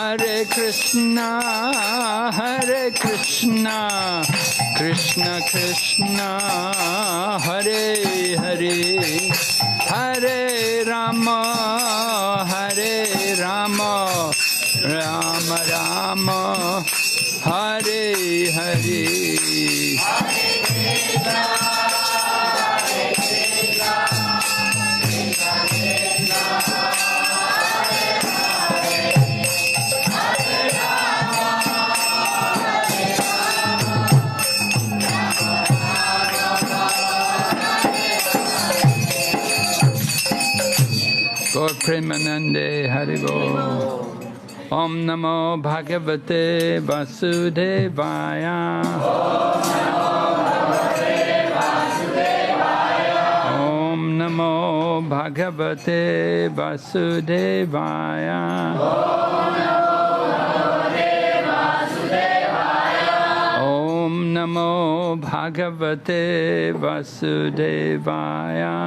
Hare Krishna, Krishna Krishna, Hare Hare, Hare Rama, Rama Rama, Hare Hare. Gaur Premanande Hari Bol. Om Namo Bhagavate Vasudevaya. Om Namo Bhagavate Vasudevaya. Om Namo Bhagavate Vasudevaya.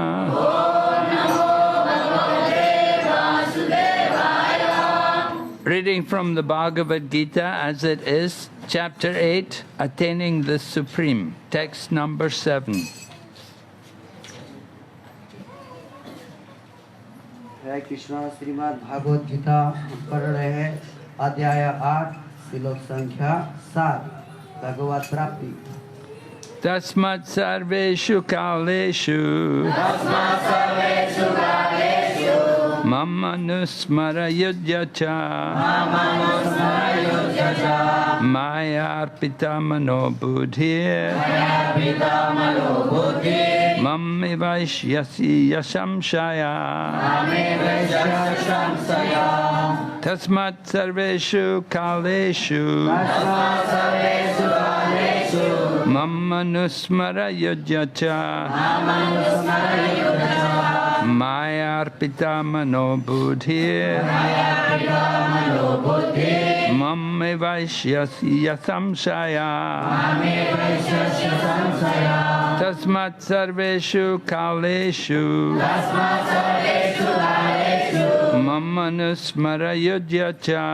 Reading from the Bhagavad Gita as it is, chapter 8, Attaining the Supreme, text number 7. Hare Krishna, Srimad Bhagavad Gita, पढ़ रहे हैं अध्याय 8, श्लोक संख्या 7, भगवत प्राप्ति. Tasmat sarveshu kaleshu Mama nusmara yudhyacha Maya arpita mano buddhir Mami vaishyasi yashamshaya Tasmat sarveshu kaleshu Mama nusmara yudhyacha Maya arpita mano buddhir Mame vaishyasi yasamshaya Tasmat sarveshu kaleshu Mama nusmara yudhyacha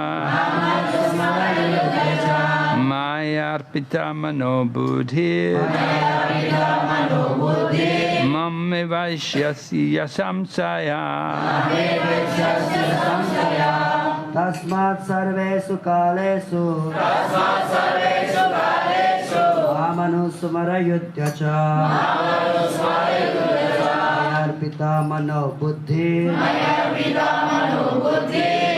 Maya arpita mano buddhir Mame vaishyasi yasamsaya Tasmat sarvesu kalesu Mamanusmara yudhyacha Mayarpita mano buddhi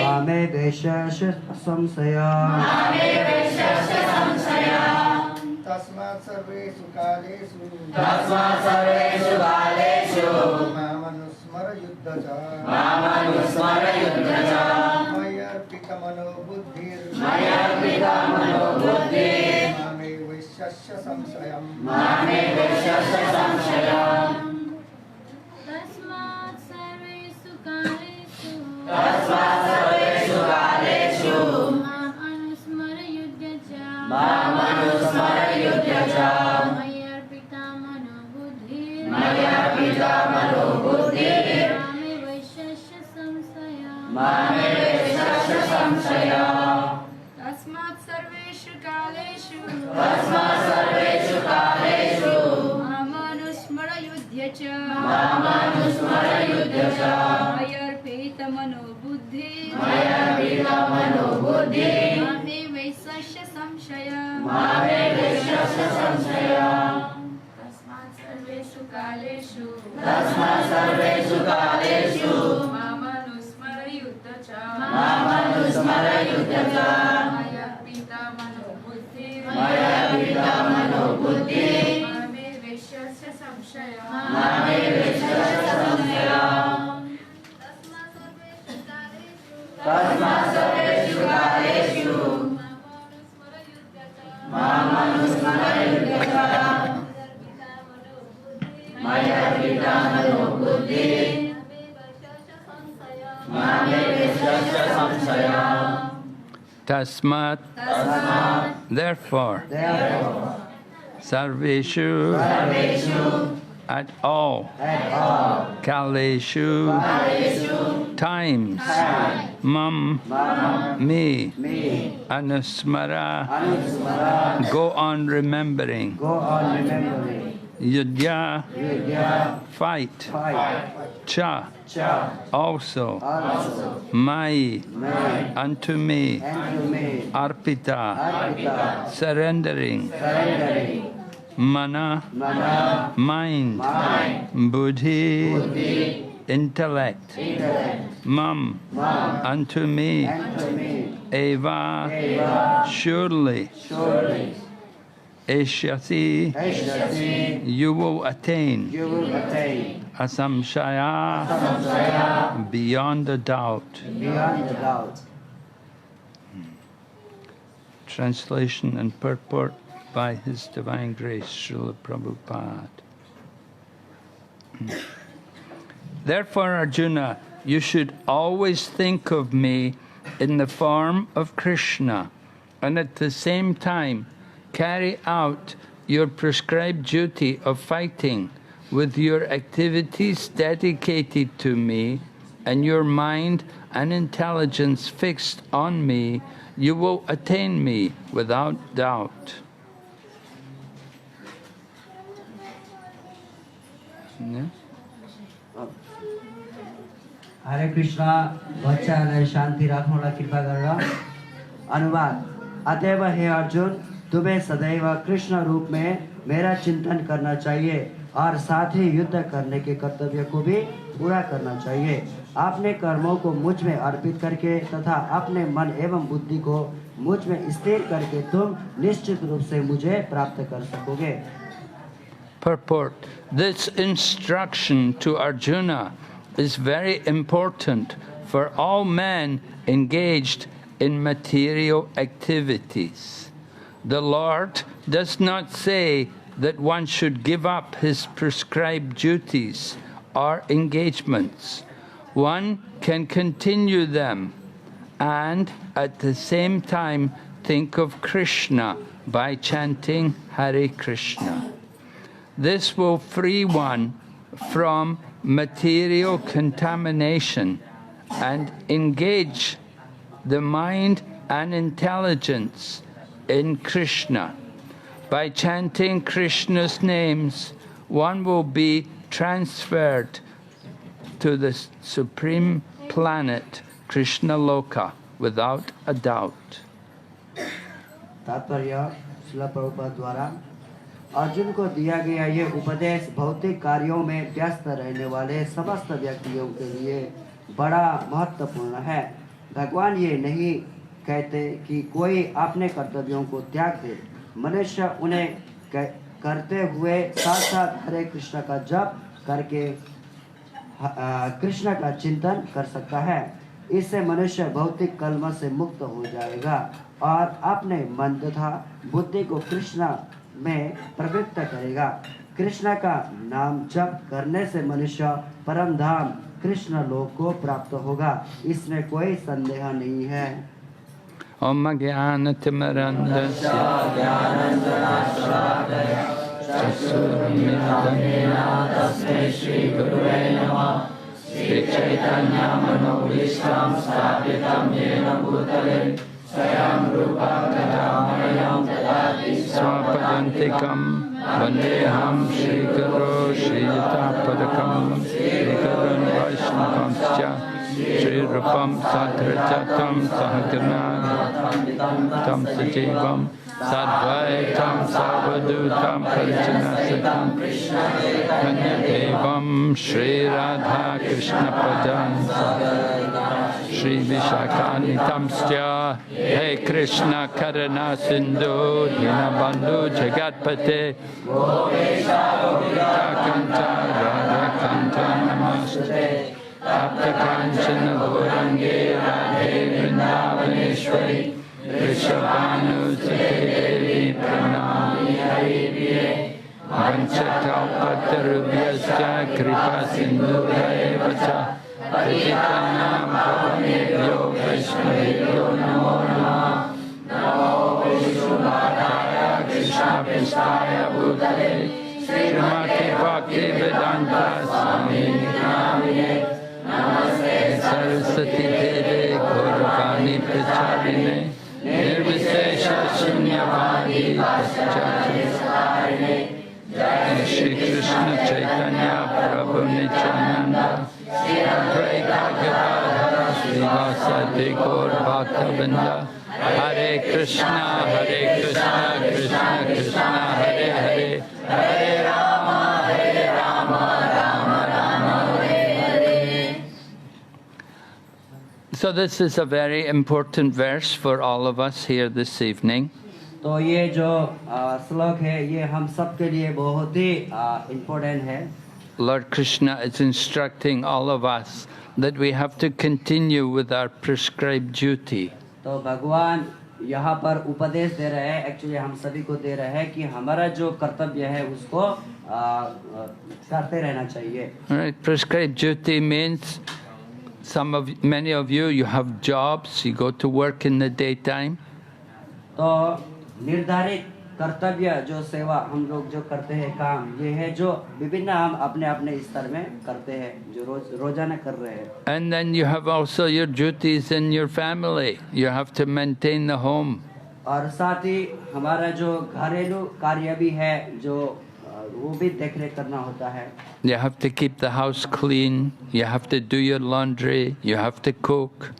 Mame vaishasya samsaya Tasmat sarvesu kalesu Mamanusmara yudhyacha Mayarpita mano buddhir Mame vaishasya samsayam Tasmat sarvesu kalesu Mamanusmara yudhyacha Mayarpita mano buddhir Mame vaishasya samsaya Tasmat sarveshu kaleshu Mamanusmara yudhyacha Mayarpita mano buddhir Mame vaishasya samsaya Tasmat sarveshu kaleshu Mamanusmara yudhyacha Mayarpita mano buddhir Mame vaishasya samsaya Tasmat sarveshu kaleshu Mamanusmara yudhyacha Mayarpita mano buddhir Mame vaishasya samsaya Tasmat, therefore, Sarveshu, at all, Kaleshu, times mam me anusmara go on remembering yudya fight cha also mai unto me arpita surrendering mana mind buddhi intellect mam unto me eva surely eshyasi you will attain asamshaya beyond a doubt. Translation and purport by His Divine Grace, Srila Prabhupada. Therefore, Arjuna, you should always think of me in the form of Krishna, and at the same time carry out your prescribed duty of fighting with your activities dedicated to me and your mind and intelligence fixed on me. You will attain me without doubt. Yeah? हरे कृष्णा बच्चाहरूलाई शान्ति राख्नुलाई कृपा गरेर अनुवाद अतएव हे अर्जुन तुम्हें सदैव कृष्ण रूप में मेरा चिंतन करना चाहिए और साथ ही युद्ध करने के कर्तव्य को भी पूरा करना चाहिए। अपने कर्मों को मुझ में अर्पित करके तथा अपने मन एवं बुद्धि को मुझ में स्थिर करके तुम निश्चित रूप से मुझे प्राप्त कर सकोगे। Purport. This instruction to Arjuna is very important for all men engaged in material activities. The Lord does not say that one should give up his prescribed duties or engagements. One can continue them and at the same time think of Krishna by chanting Hare Krishna. This will free one from material contamination and engage the mind and intelligence in Krishna. By chanting Krishna's names, one will be transferred to the supreme planet, Krishna Loka, without a doubt. तात्पर्य श्रील प्रभुपाद द्वारा अर्जुन को दिया गया ये उपदेश भौतिक कार्यों में व्यस्त रहने वाले समस्त व्यक्तियों के लिए बड़ा महत्वपूर्ण है। भगवान ये नहीं कहते कि कोई अपने कर्तव्यों को त्याग दे। मनुष्य उन्हें करते हुए साथ साथ हरे कृष्ण का जप करके कृष्ण का चिंतन कर सकता है। इससे मनुष्य भौतिक कलम से मुक्त हो जाएगा और अपने मन तथा बुद्धि को कृष्ण में प्रवृत्त करेगा। कृष्ण का नाम जप करने से मनुष्य परम धाम कृष्ण लोक को प्राप्त होगा, इसमें कोई संदेह नहीं है। Om Jnana-timirandasya Chakshurmilitanena Tasmai Shri Gurave Namah Shri Chaitanya Manovistam Sthapitam Yena Bhutale Swayam Rupa Kadamayam Tadati Swapadantikam Vandeham Shri Guru Shri Yatapadakam Shri Gurun Vaishnavamscha Shri Rupam Sadrajatam Sahagana Tam Sajivam Sadvaitam Sarvadutam Parijanasatam Kanyadevam Shri Radha Krishna Prajan Shri Vishakanitam Sya Hey Krishna Karana Sindhu Dinabandhu Jagatpate Kanta Radha Kanta Namaste Aptakanchana Gaurange Radhe Vrindavaneshwari Vrishabhanusate Devi Pranami Hariviye Vanchakalpatarubhyascha Kripa Sindhubhayavacha Patitanam Bhavamebhyo Vaishnavibhyo Namo Namah Namo Vishnupadaya Krishna Prestaya Bhutale Srimati Bhakti Vedanta Swami Namine Namaste Saraswati देवे गौरवाणी प्रचारिणे निर्विशेष शून्यवादी वासचारिणे श्री कृष्ण चैतन्य प्रभु नित्यानंद श्री अद्वैत गदाधर श्रीवासादि गौर भक्तवृंद हरे Krishna Krishna Krishna Hare Hare Hare Ram Ram Ram Hare Hare. So this is a very important verse for all of us here this evening. तो ये जो श्लोक है ये हम सब के लिए बहुत ही इम्पोर्टेंट है. Lord Krishna is instructing all of us that we have to continue with our prescribed duty. तो भगवान यहाँ पर उपदेश दे रहे हैं, एक्चुअली हम सभी को दे रहे हैं कि हमारा जो कर्तव्य है उसको करते रहना चाहिए. Right? Prescribed duty means many of you have jobs, you go to work in the daytime. तो निर्धारित कर्तव्य जो सेवा हम लोग जो करते हैं काम, ये है जो विभिन्न हम अपने अपने स्तर में करते हैं, जो रोजाना कर रहे हैं. And then you have also your duties in your family. You have to maintain the home. और साथ ही हमारा जो घरेलू कार्य भी है जो वो भी देखरेख करना होता है. You have to keep the house clean. You have to do your laundry. You have to cook.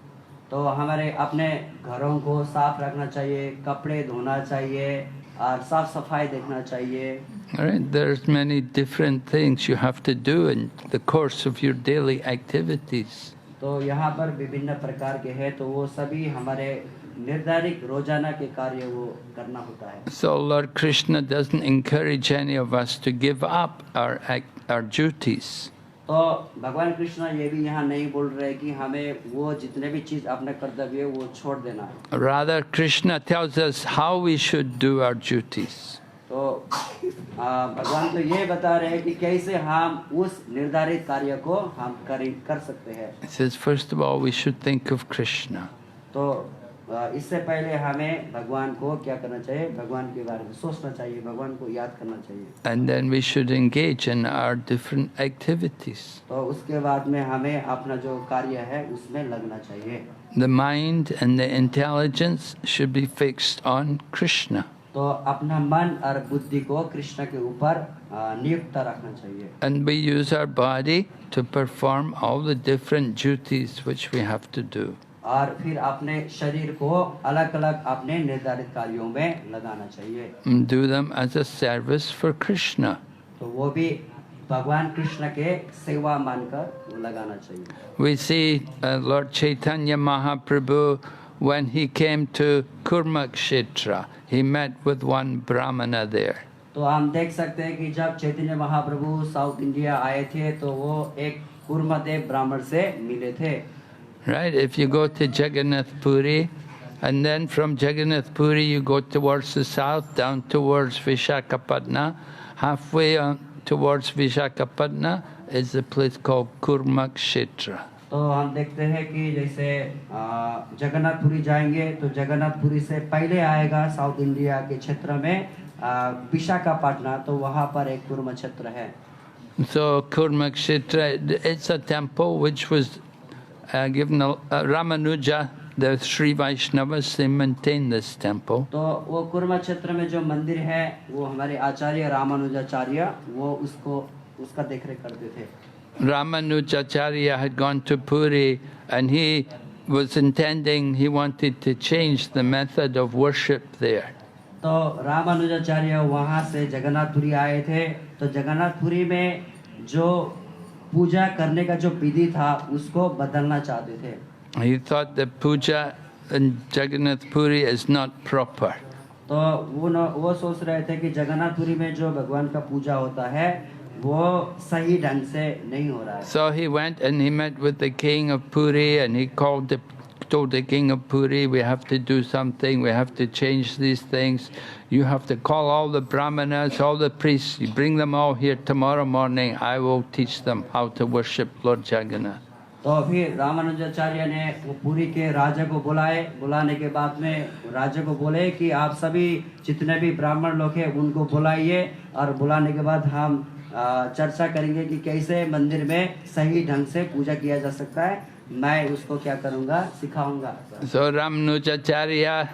तो हमारे अपने घरों को साफ रखना चाहिए, कपड़े धोना चाहिए और साफ सफाई देखना चाहिए. Right? There's many different things you have to do in the course of your daily activities. तो यहाँ पर विभिन्न प्रकार के हैं, तो वो सभी हमारे निर्धारित रोजाना के कार्य वो करना होता है. So Lord Krishna doesn't encourage any of us to give up our duties. तो भगवान कृष्ण ये भी यहाँ नहीं बोल रहे कि हमें वो जितने भी चीज अपना कर्तव्य वो छोड़ देना है. Rather, Krishna tells us how we should do our duties. तो भगवान तो ये बता रहे हैं कि कैसे हम उस निर्धारित कार्य को हम कर सकते हैं. He says, first of all, we should think of Krishna. तो इससे पहले हमें भगवान को क्या करना चाहिए, भगवान के बारे में सोचना चाहिए, भगवान को याद करना चाहिए. And then we should engage in our different activities. तो उसके बाद में हमें अपना जो कार्य है उसमें लगना चाहिए. The mind and the intelligence should be fixed on Krishna. तो अपना मन और बुद्धि को कृष्ण के ऊपर नियुक्त रखना चाहिए. And we use our body to perform all the different duties which we have to do. और फिर अपने शरीर को अलग अलग अपने निर्धारित कार्यों में लगाना चाहिए. Do them as a service for Krishna. तो वो भी भगवान कृष्ण के सेवा मानकर लगाना चाहिए. We see Lord Chaitanya Mahaprabhu, when he came to Kurmakshetra, he met with one Brahmana there. तो हम देख सकते हैं कि जब चैतन्य महाप्रभु साउथ इंडिया आए थे तो वो एक कुर्मदेव ब्राह्मण से मिले थे. Right? If you go to Jagannath Puri, and then from Jagannath Puri you go towards the south, down towards Vishakhapatnam, halfway on towards Vishakhapatnam is a place called Kurmakshetra. तो हम देखते हैं कि जैसे जगन्नाथपुरी जाएंगे तो जगन्नाथपुरी से पहले आएगा साउथ इंडिया के क्षेत्र में विशाखापट्टनम, तो वहाँ पर एक कुर्म क्षेत्र है. So Kurmakshetra, it's a temple which was given Ramanuja, the Sri Vaishnavas, they maintain this temple. तो वो कुर्म क्षेत्र में जो मंदिर है वो हमारे आचार्य रामानुजाचार्य वो उसका देखरेख करते थे. Ramanujacharya had gone to Puri and he was intending, he wanted to change the method of worship there. तो रामानुजाचार्य वहाँ से जगन्नाथपुरी आए थे, तो जगन्नाथपुरी में जो पूजा करने का जो विधि था उसको बदलना चाहते थे. He thought that puja in Jagannath Puri is not proper. तो वो सोच रहे थे कि जगन्नाथपुरी में जो भगवान का पूजा होता है वो सही ढंग से नहीं हो रहा है. So he went and he met with the king of Puri and he told the king of Puri, we have to do something, we have to change these things. You have to call all the brahmanas, all the priests, you bring them all here tomorrow morning, I will teach them how to worship Lord Jagannath. तो फिर रामानुजाचार्य ने वो पुरी के राजा को बुलाने के बाद में राजा को बोले कि आप सभी जितने भी ब्राह्मण लोग हैं उनको बुलाइए और बुलाने के बाद हम चर्चा करेंगे कि कैसे मंदिर में सही ढंग से पूजा किया जा सकता है मैं उसको क्या करूँगा, सिखाऊंगा। So Ramanujacharya,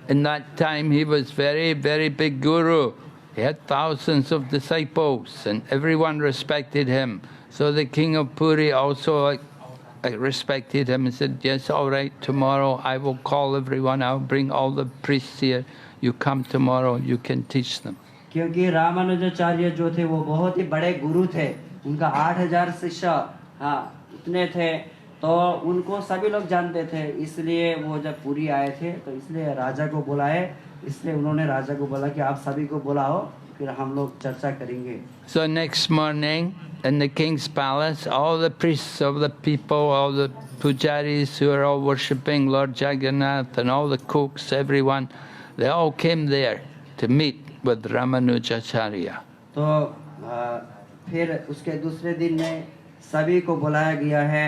in that time, he was very, very big guru. He had thousands of disciples and everyone respected him. So the king of Puri also respected him and said, yes, all right, tomorrow I will call everyone, I'll bring all the priests here. You come tomorrow, you can teach them. क्योंकि रामानुजाचार्य जो थे वो बहुत ही बड़े गुरु थे, उनका 8000 शिष्य, हाँ इतने थे, तो उनको सभी लोग जानते थे। इसलिए वो जब पुरी आए थे तो इसलिए राजा को बुलाए, इसलिए उन्होंने राजा को बोला कि आप सभी को बुलाओ, फिर हम लोग चर्चा करेंगे। So next morning in the king's palace, all the priests of the people, all the pujaris who are all worshipping Lord Jagannath and all the cooks, everyone, they all came there to meet with Ramanujacharya. तो फिर उसके दूसरे दिन में सभी को बुलाया गया है,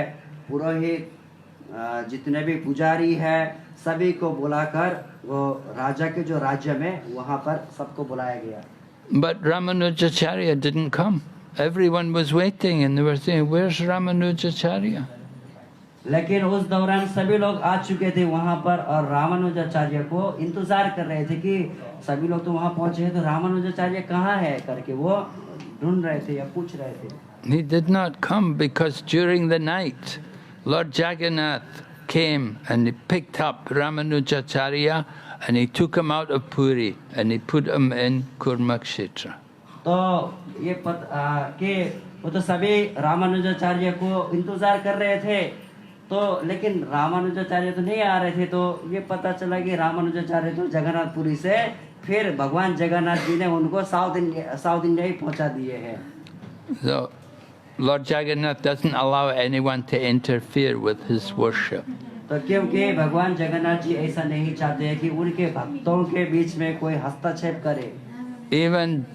पुरोहित जितने भी पुजारी है सभी को बुलाकर वो राजा के जो राज्य में वहाँ पर सबको बुलाया गया। But Ramanujacharya didn't come. Everyone was waiting and they were saying, where's Ramanujacharya? लेकिन उस दौरान सभी लोग आ चुके थे वहाँ पर और रामानुजाचार्य को इंतजार कर रहे थे कि सभी लोग तो वहाँ पहुँचे हैं तो रामानुजाचार्य कहाँ है करके वो ढूंढ रहे थे या पूछ रहे थे। He did not come because during the night Lord Jagannath came and he picked up Ramanujacharya and he took him out of Puri and he put him in Kurmakshetra. तो ये कि वो तो सभी रामानुजाचार्य को इंतजार कर रहे थे, तो लेकिन रामानुजाचार्य तो नहीं आ रहे थे, तो ये पता चला कि रामानुजाचार्य तो जगन्नाथपुरी से फिर भगवान जगन्नाथ जी ने उनको साउथ इंडिया ही पहुंचा दिए हैं। So Lord Jagannath doesn't allow anyone to interfere with his worship. तो क्योंकि भगवान जगन्नाथ जी ऐसा नहीं चाहते हैं कि उनके भक्तों के बीच में कोई हस्तक्षेप करे। Even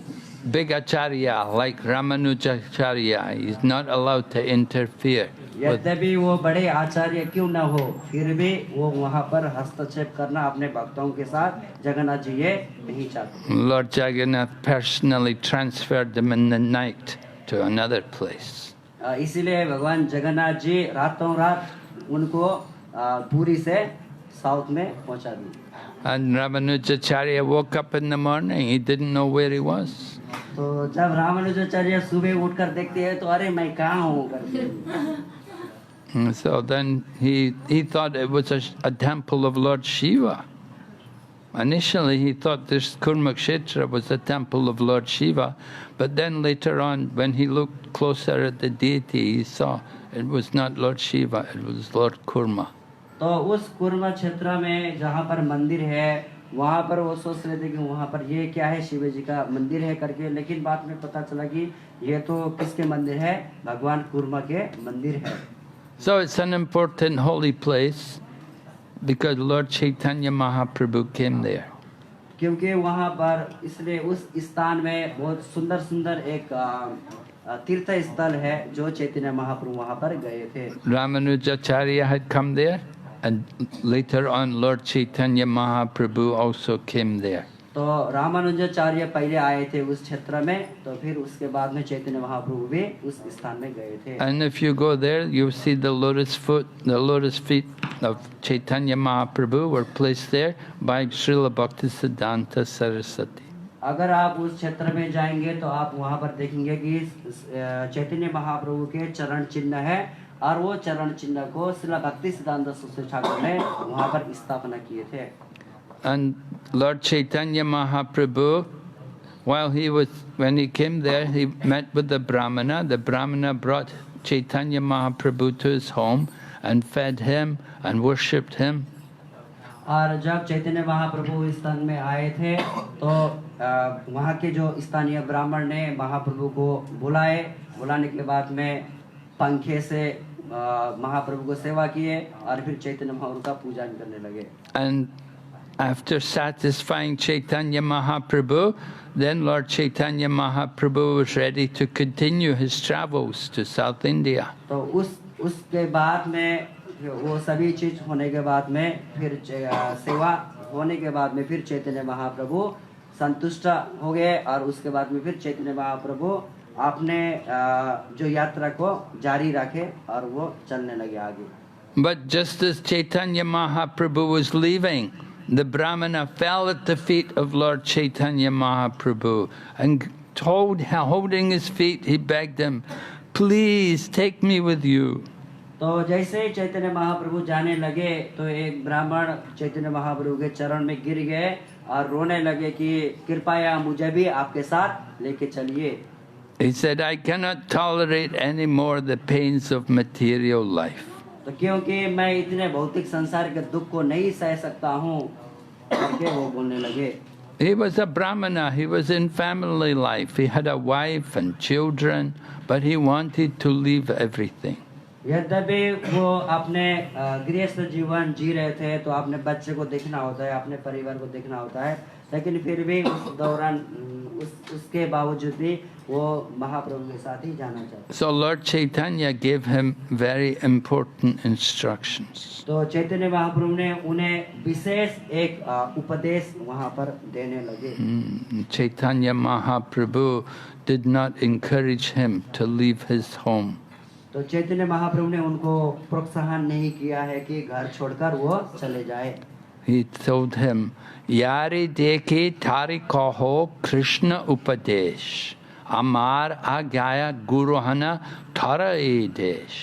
big acharya like Ramanujacharya is not allowed to interfere. यद्यपि वो बड़े आचार्य क्यों न हो, फिर भी वो वहाँ पर हस्तक्षेप करना अपने भक्तों के साथ जगन्नाथ जी ये नहीं चाहते। Lord Jagannath personally transferred them in the night to another place. इसीलिए भगवान जगन्नाथ जी रातों रात उनको पुरी से साउथ में पहुंचा दी। And Ramanujacharya woke up in the morning, he didn't know where he was. तो जब रामानुजाचार्य सुबह उठकर देखते हैं तो अरे मैं कहाँ हूँ करके। So then he thought it was a temple of Lord Shiva. Initially he thought this Kurmakshetra was the temple of Lord Shiva, but then later on when he looked closer at the deity he saw it was not Lord Shiva, it was Lord Kurma. तो उस कुर्मा क्षेत्र में जहाँ पर मंदिर है वहाँ पर वो सोच रहे थे कि वहाँ पर ये क्या है, शिव जी का मंदिर है करके, लेकिन बाद में पता चला कि ये तो किसके मंदिर है, भगवान कुर्मा के मंदिर है। So it's an important holy place because Lord Chaitanya Mahaprabhu came there. क्योंकि वहाँ पर इसलिए उस स्थान में बहुत सुंदर सुंदर एक तीर्थ स्थल है जो चैतन्य महाप्रभु वहाँ पर गए थे। Ramanujacharya had come there and later on Lord Chaitanya Mahaprabhu also came there. तो रामानुजाचार्य पहले आए थे उस क्षेत्र में, तो फिर उसके बाद में चैतन्य महाप्रभु भी उस स्थान में गए थे। And if you go there, you see the lotus feet of Chaitanya Mahaprabhu were placed there by Srila Bhaktisiddhanta Saraswati. अगर आप उस क्षेत्र में जाएंगे तो आप वहाँ पर देखेंगे कि चैतन्य महाप्रभु के चरण चिन्ह है और वो चरण चिन्ह को श्रील भक्तिसिद्धांत सरस्वती ठाकुर ने वहाँ पर स्थापना किए थे। And Lord Chaitanya Mahaprabhu, when he came there, he met with the Brahmana. The Brahmana brought Chaitanya Mahaprabhu to his home and fed him and worshipped him. और जब चैतन्य महाप्रभु स्थान में आए थे तो वहाँ के जो स्थानीय ब्राह्मण ने महाप्रभु को बुलाने के बाद में पंखे से महाप्रभु को सेवा किए और फिर चैतन्य महाप्रभु का पूजन करने लगे। And after satisfying Chaitanya Mahaprabhu, then Lord Chaitanya Mahaprabhu was ready to continue his travels to South India. तो उसके बाद में वो सभी चीज होने के बाद में फिर सेवा होने के बाद में फिर चैतन्य महाप्रभु संतुष्ट हो गए और उसके बाद में फिर चैतन्य महाप्रभु अपने जो यात्रा को जारी रखे और वो चलने लगे आगे। But just as Chaitanya Mahaprabhu was leaving, the Brahmana fell at the feet of Lord Chaitanya Mahaprabhu and holding his feet, he begged him, "Please take me with you." तो जैसे ही चैतन्य महाप्रभु जाने लगे तो एक ब्राह्मण चैतन्य महाप्रभु के चरण में गिर गए और रोने लगे कि कृपया मुझे भी आपके साथ लेके चलिए। He said, "I cannot tolerate any more the pains of material life." तो क्योंकि मैं इतने भौतिक संसार के दुख को नहीं सह सकता हूँ करके वो बोलने लगे। He was a Brahmana, he was in family life, he had a wife and children, but he wanted to leave everything. यद्यपि वो अपने गृहस्थ जीवन जी रहे थे तो अपने बच्चे को देखना होता है, अपने परिवार को देखना होता है, लेकिन फिर भी उस दौरान उसके बावजूद भी वो महाप्रभु के साथ ही जाना चाहते। So Lord Chaitanya gave him very important instructions. तो चैतन्य महाप्रभु ने उन्हें विशेष एक उपदेश वहाँ पर देने लगे। Chaitanya Mahaprabhu did not encourage him to leave his home. तो चैतन्य महाप्रभु ने उनको प्रोत्साहन नहीं किया है कि घर छोड़कर वो चले जाए। He told him, "Yari dekhi thari kaho Krishna upadesh, amar agaya guruhana thara desh."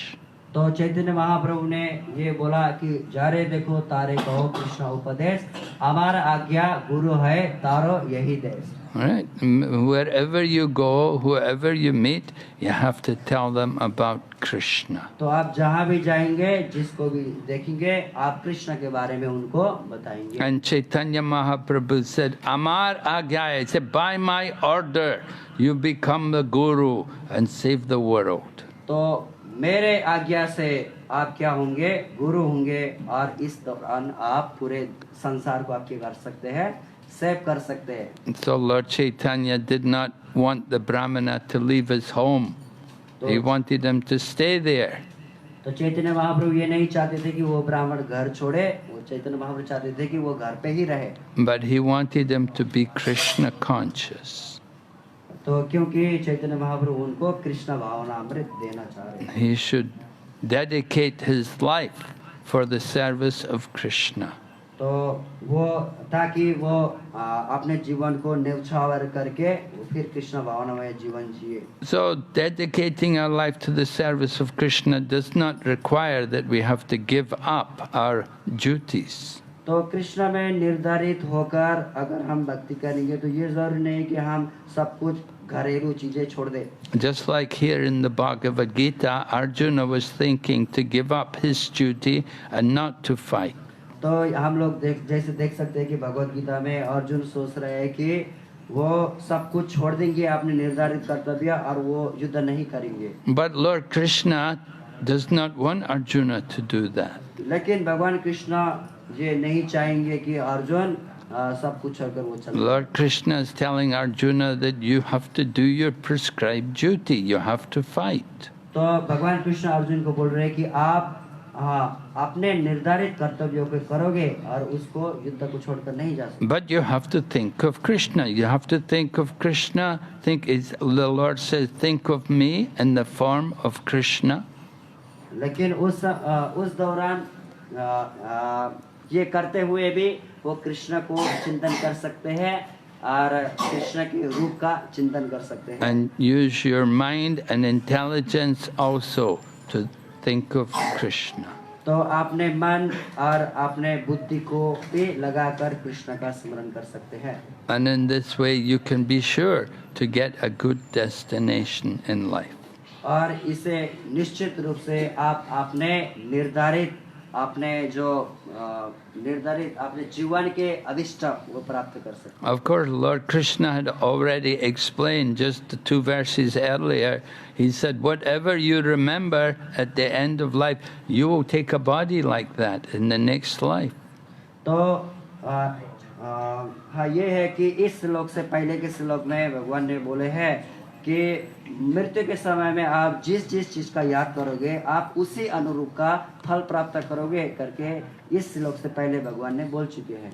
तो चैतन्य महाप्रभु ने ये बोला कि जारे देखो तारे कहो कृष्ण उपदेश, हमारा आज्ञा गुरु है तारो यही देश। Right? Wherever you go, whoever you meet, you have to tell them about Krishna. तो आप जहाँ भी जाएंगे जिसको भी देखेंगे आप कृष्ण के बारे में उनको बताएंगे। And Chaitanya Mahaprabhu said, "Amar agyaya," he said, "by my order, you become the guru and save the world." तो मेरे आज्ञा से आप क्या होंगे, गुरु होंगे और इस दौरान आप पूरे संसार को आपके कर सकते हैं, सेव कर सकते हैं। So Lord Chaitanya did not want the Brahmana to leave his home. He wanted him to stay there. तो चैतन्य महाप्रभु ये नहीं चाहते थे कि वो ब्राह्मण घर छोड़े, वो चैतन्य महाप्रभु चाहते थे कि वो घर पे ही रहे। But he wanted him to be Krishna conscious. तो क्योंकि चैतन्य महाप्रभु उनको कृष्ण भावना अमृत देना चाह रहे हैं। He should dedicate his life for the service of Krishna. तो वो ताकि वो अपने जीवन को न्यौछावर करके वो फिर कृष्ण भावनामय जीवन जिए। So dedicating our life to the service of Krishna does not require that we have to give up our duties. तो कृष्ण में निर्धारित होकर अगर हम भक्ति करेंगे तो ये जरूरी नहीं कि हम सब कुछ घरेलू चीजें छोड़ दें। Just like here in the Bhagavad Gita, Arjuna was thinking to give up his duty and not to fight. तो हम लोग जैसे देख सकते हैं कि भगवत गीता में अर्जुन सोच रहे हैं कि वो सब कुछ छोड़ देंगे अपने निर्धारित कर्तव्य और वो युद्ध नहीं करेंगे। But Lord Krishna does not want Arjuna to do that. लेकिन भगवान कृष्ण ये नहीं चाहेंगे कि अर्जुन सब कुछ छोड़कर वो चले। Lord Krishna is telling Arjuna that you have to do your prescribed duty. You have to fight. तो भगवान कृष्ण अर्जुन को बोल रहे हैं कि आप अपने निर्धारित कर्तव्यों को करोगे और उसको युद्ध को छोड़कर नहीं जा सकते। But you have to think of Krishna. You have to think of Krishna. The Lord says, "Think of me in the form of Krishna." लेकिन उस दौरान ये करते हुए भी वो कृष्ण को चिंतन कर सकते हैं और कृष्ण के रूप का चिंतन कर सकते हैं। And use your mind and intelligence also to think of Krishna. तो अपने मन और अपने बुद्धि को भी लगाकर कृष्ण का स्मरण कर सकते हैं। And in this way you can be sure to get a good destination in life. और इसे निश्चित रूप से आप अपने निर्धारित अपने जीवन के अभिष्ट वो प्राप्त कर सकते हैं। Of course, Lord Krishna had already explained just the 2 verses earlier. He said, whatever you remember at the end of life, you will take a body like that in the next life. तो हाँ ये है कि इस श्लोक से पहले के श्लोक में भगवान ने बोले हैं कि मृत्यु के समय में आप जिस चीज का याद करोगे आप उसी अनुरूप का फल प्राप्त करोगे करके इस श्लोक से पहले भगवान ने बोल चुके हैं।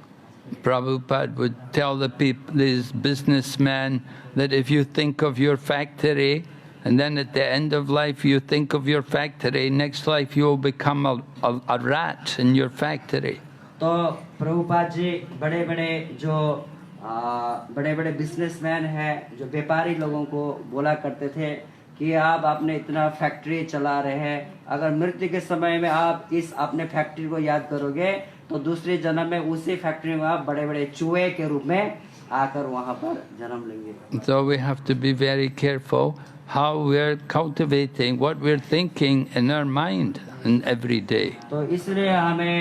Prabhupada would tell the people, these businessmen, that if you think of your factory, And then at the end of life, you think of your factory. Next life, you will become a rat in your factory. तो प्रभुपाद जी बड़े बड़े businessman हैं, जो व्यापारी लोगों को बोला करते थे कि आप अपने इतना फैक्ट्री चला रहे हैं, अगर मृत्यु के समय में आप इस अपने फैक्ट्री को याद करोगे तो दूसरे जन्म में उसी फैक्ट्री में आप बड़े बड़े चूहे के रूप में आकर वहाँ पर जन्म लेंगे। So we have to be very careful how we're cultivating what we're thinking in our mind in every day. तो इसलिए हमें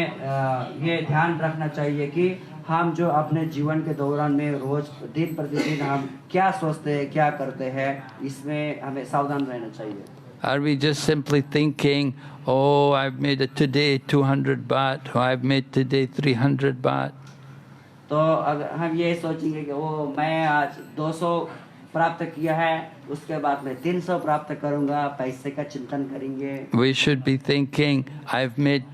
ये ध्यान रखना चाहिए कि हम जो अपने जीवन के दौरान में रोज दिन प्रतिदिन हम क्या सोचते हैं, क्या करते हैं, इसमें हमें सावधान रहना चाहिए। Are we just simply thinking, oh, I've made it today 200 baht, or I've made today 300 baht? तो अगर हम ये सोचेंगे कि वो मैं आज 200 प्राप्त किया है, उसके बाद मैं 300 प्राप्त करूंगा, पैसे का चिंतन करेंगे। We should be thinking, I've made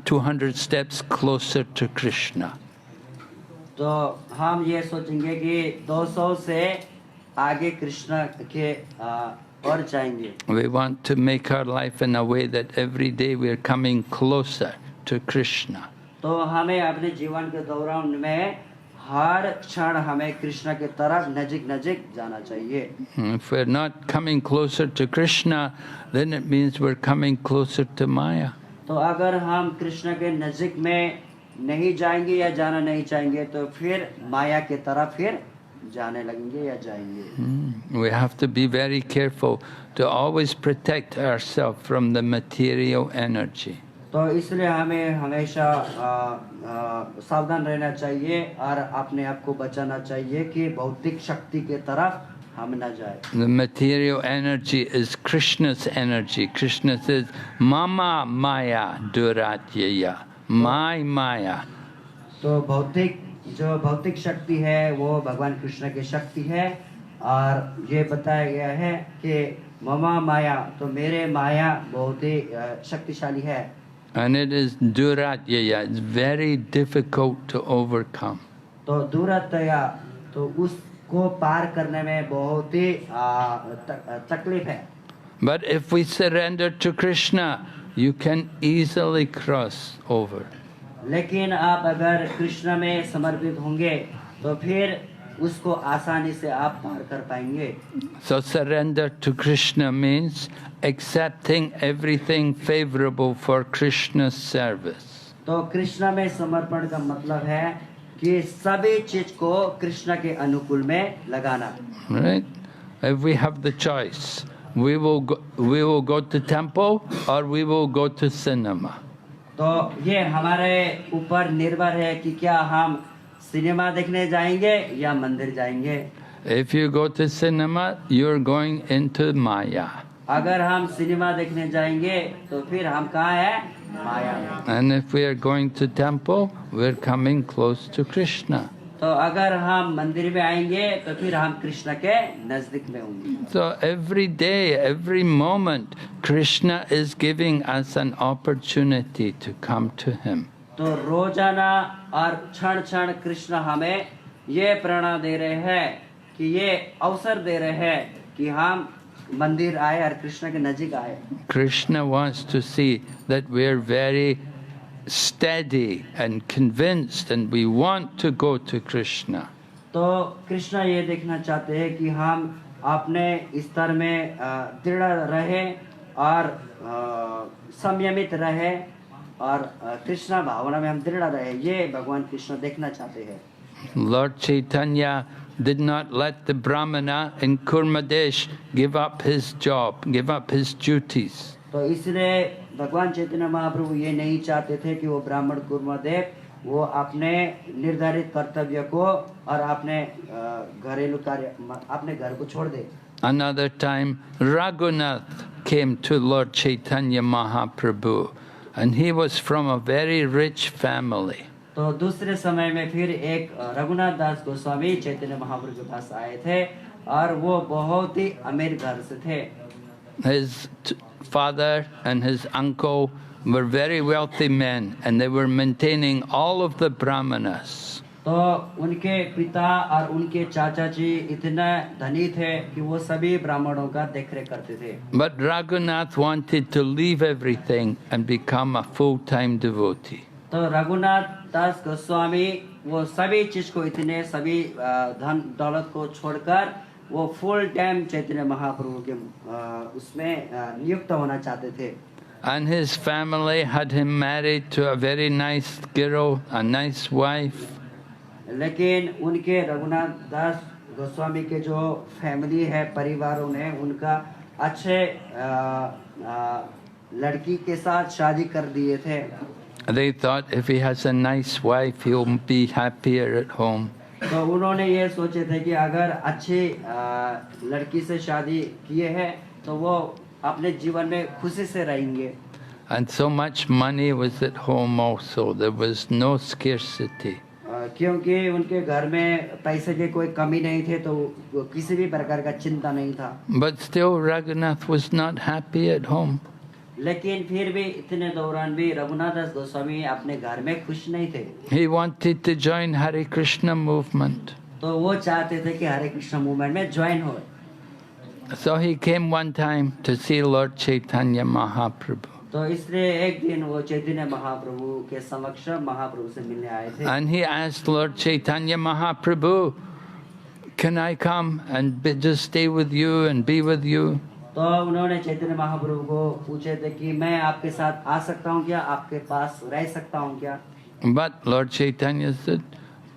200 steps closer to Krishna. तो हम ये सोचेंगे कि 200 से आगे कृष्ण के और जाएंगे। We want to make our life in a way that every day we are coming closer to Krishna. तो हमें अपने जीवन के दौरान में हर क्षण हमें कृष्ण के तरफ नजीक जाना चाहिए। If we're not coming closer to Krishna, then it means we're coming closer to Maya. तो अगर हम कृष्ण के नजीक में नहीं जाएंगे या जाना नहीं चाहेंगे तो फिर माया के तरफ फिर जाने लगेंगे या जाएंगे। We have to be very careful to always protect ourselves from the material energy. तो इसलिए हमें हमेशा सावधान रहना चाहिए और अपने आप को बचाना चाहिए कि भौतिक शक्ति के तरफ हम न जाए। The material energy is Krishna's energy. Krishna says, Mama Maya Duratyaya, my Maya. तो भौतिक शक्ति है वो भगवान कृष्ण की शक्ति है और ये बताया गया है कि ममा माया, तो मेरे माया बहुत ही शक्तिशाली है। And it is Duratyaya. It's very difficult to overcome. तो दूरतया, तो उसको पार करने में बहुत ही तकलीफ है। But if we surrender to Krishna, you can easily cross over. लेकिन आप अगर कृष्ण में समर्पित होंगे तो फिर उसको आसानी से आप पार कर पाएंगे। So surrender to Krishna means accepting everything favorable for Krishna's service. तो कृष्ण में समर्पण का मतलब है कि सभी चीज को कृष्ण के अनुकूल में लगाना। Right? If we have the choice, we will go to temple or we will go to cinema. तो ये हमारे ऊपर निर्भर है कि क्या हम सिनेमा देखने जाएंगे या मंदिर जाएंगे। If you go to cinema, you're going into Maya. अगर हम सिनेमा देखने जाएंगे तो फिर हम कहाँ हैं? माया में। And if we are going to temple, we're coming close to Krishna. तो अगर हम मंदिर में आएंगे तो फिर हम कृष्ण के नजदीक में होंगे। So every day, every moment, Krishna is giving us an opportunity to come to Him. तो रोजाना और क्षण क्षण कृष्ण हमें ये प्रेरणा दे रहे हैं कि ये अवसर दे रहे हैं कि हम मंदिर आए और कृष्ण के नजीक आए। Krishna wants to see that we are very steady and convinced and we want to go to Krishna. तो कृष्ण ये देखना चाहते हैं कि हम अपने स्तर में दृढ़ रहे और संयमित रहे और कृष्ण भावना में हम दृढ़ रहे, ये भगवान कृष्ण देखना चाहते हैं। Lord Chaitanya did not let the Brahmana in Kurmadesh give up his job, give up his duties. तो इसलिए भगवान चैतन्य महाप्रभु ये नहीं चाहते थे कि वो ब्राह्मण कुर्मदेव वो अपने निर्धारित कर्तव्य को और अपने घरेलू कार्य अपने घर को छोड़ दे। Another time, Raghunath came to Lord Chaitanya Mahaprabhu, and he was from a very rich family. तो दूसरे समय में फिर एक रघुनाथ दास गोस्वामी चैतन्य महाप्रभु के पास आए थे और वो बहुत ही अमीर घर से थे। His father and his uncle were very wealthy men, and they were maintaining all of the brahmanas. तो उनके पिता और उनके चाचा जी इतने धनी थे कि वो सभी ब्राह्मणों का देखरेख करते थे। But Raghunath wanted to leave everything and become a full-time devotee. तो रघुनाथ दास गोस्वामी वो सभी चीज को इतने सभी धन दौलत को छोड़कर वो फुल टाइम चैतन्य महाप्रभु के उसमें नियुक्त होना चाहते थे। And his family had him married to a very nice girl, a nice wife. लेकिन उनके रघुनाथ दास गोस्वामी के जो फैमिली है परिवारों ने उनका अच्छे लड़की के साथ शादी कर दिए थे। They thought if he has a nice wife, he'll be happier at home. तो उन्होंने ये सोचे थे कि अगर अच्छी लड़की से शादी किए हैं तो वो अपने जीवन में खुशी से रहेंगे। And so much money was at home also. There was no scarcity. क्योंकि उनके घर में पैसे की कोई कमी नहीं थे तो किसी भी प्रकार का चिंता नहीं था। But still Raghunath was not happy at home. लेकिन फिर भी इतने दौरान भी रघुनाथ दास गोस्वामी अपने घर में खुश नहीं थे। He wanted to join Hare Krishna movement. तो वो चाहते थे कि हरे कृष्ण मूवमेंट में ज्वाइन हो। So he came one time to see Lord Chaitanya Mahaprabhu. तो इसलिए एक दिन वो चैतन्य महाप्रभु के समक्ष महाप्रभु से मिलने आए थे। And he asked Lord Chaitanya Mahaprabhu, can I come and just stay with you and be with you? तो उन्होंने चैतन्य महाप्रभु को पूछे थे कि मैं आपके साथ आ सकता हूँ क्या, आपके पास रह सकता हूँ क्या? But Lord Chaitanya said,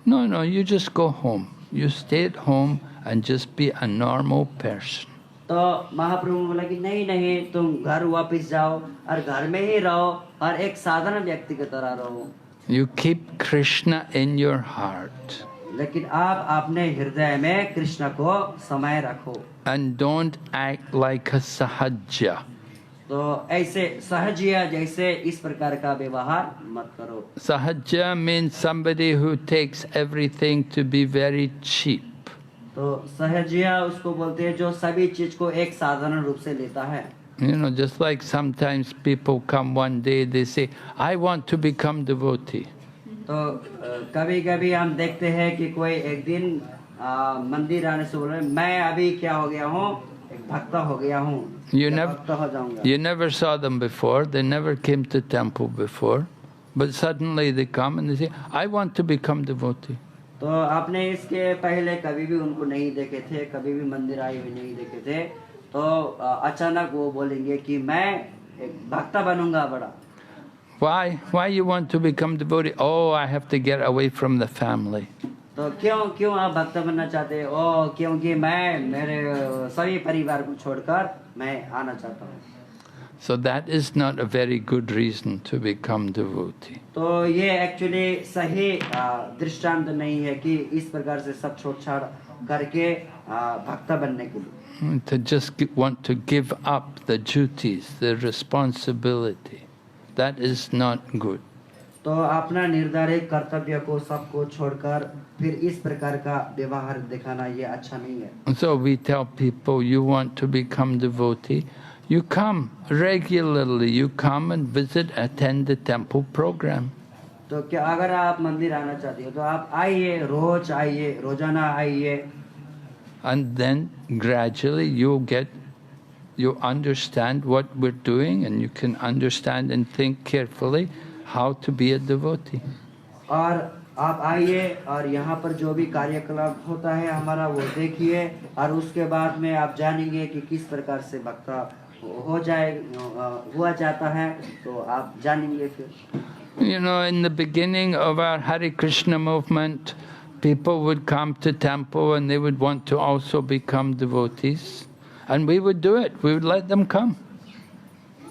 no, you just go home. You stay at home and just be a normal person. तो महाप्रभु ने बोला कि नहीं तुम घर वापस जाओ और घर में ही रहो और एक साधारण व्यक्ति की तरह रहो। You keep Krishna in your heart. लेकिन आप अपने हृदय में कृष्ण को समाये रखो। And don't act like a sahaja. तो ऐसे सहजिया जैसे इस प्रकार का व्यवहार मत करो। Sahaja means somebody who takes everything to be very cheap. तो सहजिया उसको बोलते हैं जो सभी चीज को एक साधारण रूप से लेता है। You know, just like sometimes people come one day, they say, I want to become devotee. तो कभी कभी हम देखते हैं कि कोई एक दिन मंदिर आने से बोल रहे मैं अभी क्या हो गया हूँ, एक भक्त हो गया हूँ, भक्त हो जाऊंगा। You never saw them before, they never came to temple before, but suddenly they come and they say, I want to become devotee. तो आपने इसके पहले कभी भी उनको नहीं देखे थे, कभी भी मंदिर आए हुए नहीं देखे थे, तो अचानक वो बोलेंगे कि मैं एक भक्त बनूंगा बड़ा। Why you want to become devotee? Oh, I have to get away from the family. तो क्यों आप भक्त बनना चाहते हो? क्योंकि मैं मेरे सभी परिवार को छोड़कर मैं आना चाहता हूँ। So that is not a very good reason to become devotee. तो ये एक्चुअली सही दृष्टांत नहीं है कि इस प्रकार से सब छोड़-छाड़ करके भक्त बनने के लिए। To just want to give up the duties, the responsibility, that is not good. तो अपना निर्धारित कर्तव्य को सबको छोड़कर फिर इस प्रकार का व्यवहार दिखाना ये अच्छा नहीं है। So we tell people, you want to become devotee, you come regularly, you come and visit, attend the temple program. तो क्या अगर आप मंदिर आना चाहते हो तो आप आइए, रोज आइए, रोजाना आइए। And then gradually you understand what we're doing and you can understand and think carefully how to be a devotee. और आप आइए और यहाँ पर जो भी कार्यकलाप होता है हमारा वो देखिए और उसके बाद में आप जानेंगे कि किस प्रकार से भक्त हुआ जाता है, तो आप जानेंगे फिर। You know, in the beginning of our Hare Krishna movement, people would come to temple and they would want to also become devotees, and we would do it. We would let them come.